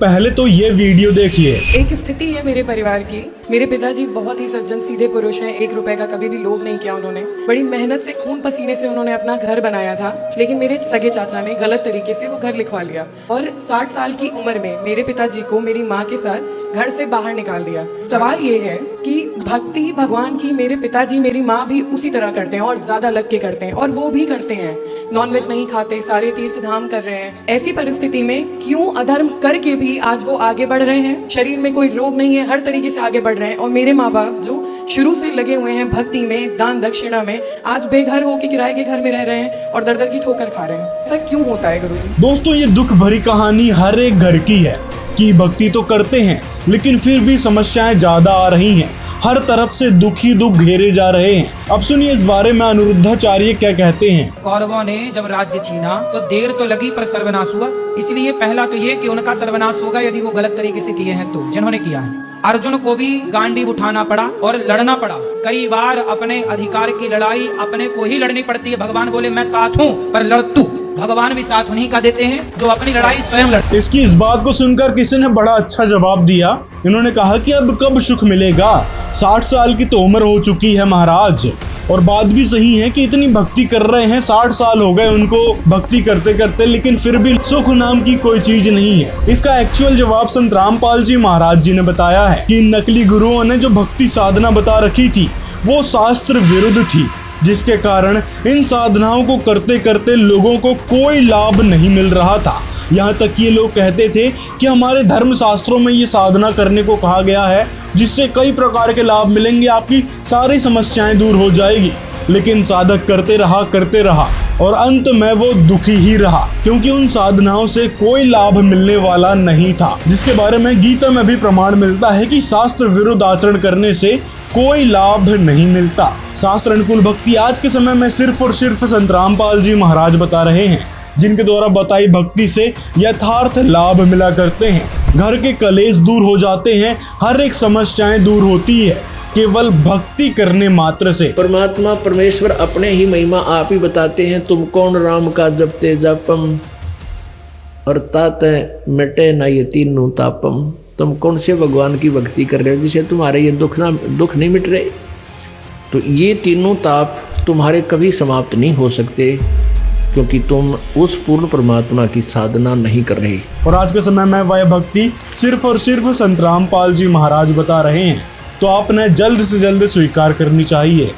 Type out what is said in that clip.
पहले तो ये वीडियो देखिए। एक स्थिति है मेरे परिवार की। मेरे पिताजी बहुत ही सज्जन सीधे पुरुष हैं। 1 रुपए का कभी भी लोभ नहीं किया उन्होंने। बड़ी मेहनत से खून पसीने से उन्होंने अपना घर बनाया था, लेकिन मेरे सगे चाचा ने गलत तरीके से वो घर लिखवा लिया और 60 साल की उम्र में मेरे पिताजी को मेरी माँ के साथ घर से बाहर निकाल दिया। सवाल ये है कि भक्ति भगवान की मेरे पिताजी मेरी माँ भी उसी तरह करते हैं और ज्यादा लग के करते हैं, और वो भी करते हैं। नॉनवेज नहीं खाते, सारे तीर्थ धाम कर रहे हैं। ऐसी परिस्थिति में क्यों अधर्म करके भी आज वो आगे बढ़ रहे हैं? शरीर में कोई रोग नहीं है, हर तरीके से आगे बढ़ रहे हैं। और मेरे माँ बाप जो शुरू से लगे हुए हैं भक्ति में, दान दक्षिणा में, आज बेघर होकर किराए के घर में रह रहे हैं और दर दर की ठोकर खा रहे हैं। ऐसा क्यों होता है गुरुजी? दोस्तों, ये दुख भरी कहानी हर एक घर की है कि भक्ति तो करते हैं लेकिन फिर भी समस्याएं ज्यादा आ रही हैं। हर तरफ से दुख ही दुख घेरे जा रहे हैं। अब सुनिए इस बारे में अनिरुद्धाचार्य क्या कहते हैं। कौरवों ने जब राज्य छीना तो देर तो लगी पर सर्वनाश हुआ। इसलिए पहला तो ये कि उनका सर्वनाश होगा यदि वो गलत तरीके से किए हैं तो, जिन्होंने किया है। अर्जुन को भी गांडीव उठाना पड़ा और लड़ना पड़ा। कई बार अपने अधिकार की लड़ाई अपने को ही लड़नी पड़ती है। भगवान बोले मैं साथ हूँ पर लड़ तू। भगवान भी साथ उन्हीं का देते हैं जो अपनी लड़ाई स्वयं लड़ते। इसकी इस बात को सुनकर किसी ने बड़ा अच्छा जवाब दिया। इन्होंने कहा कि अब कब सुख मिलेगा, 60 साल की तो उम्र हो चुकी है महाराज। और बात भी सही है कि इतनी भक्ति कर रहे हैं, 60 साल हो गए उनको भक्ति करते करते, लेकिन फिर भी सुख नाम की कोई चीज नहीं है। इसका एक्चुअल जवाब संत रामपाल जी महाराज जी ने बताया है कि नकली गुरुओं ने जो भक्ति साधना बता रखी थी वो शास्त्र विरुद्ध थी, जिसके कारण इन साधनाओं को करते करते लोगों को कोई लाभ नहीं मिल रहा था। यहाँ तक कि ये लोग कहते थे कि हमारे धर्म शास्त्रों में ये साधना करने को कहा गया है जिससे कई प्रकार के लाभ मिलेंगे, आपकी सारी समस्याएं दूर हो जाएगी। लेकिन साधक करते रहा और अंत में वो दुखी ही रहा, क्योंकि उन साधनाओं से कोई लाभ मिलने वाला नहीं था, जिसके बारे में गीता में भी प्रमाण मिलता है कि शास्त्र विरुद्ध आचरण करने से कोई लाभ नहीं मिलता। शास्त्र अनुकूल भक्ति आज के समय में सिर्फ और सिर्फ संत रामपाल जी महाराज बता रहे हैं, जिनके द्वारा बताई भक्ति से यथार्थ लाभ मिला करते हैं। घर के कलेश दूर हो जाते हैं, हर एक समस्याएं दूर होती है केवल भक्ति करने मात्र से। परमात्मा परमेश्वर अपने ही महिमा आप ही बताते हैं। तुम कौन राम का जपते जपम और ताते मिटे ना ये तीनों तापम। तुम कौन से भगवान की भक्ति कर रहे हो जिसे तुम्हारे ये दुख नहीं मिट रहे? तो ये तीनों ताप तुम्हारे कभी समाप्त नहीं हो सकते, क्योंकि तुम उस पूर्ण परमात्मा की साधना नहीं कर रहे। और आज के समय में वह भक्ति सिर्फ और सिर्फ संत रामपाल जी महाराज बता रहे हैं, तो आपने जल्द से जल्द स्वीकार करनी चाहिए।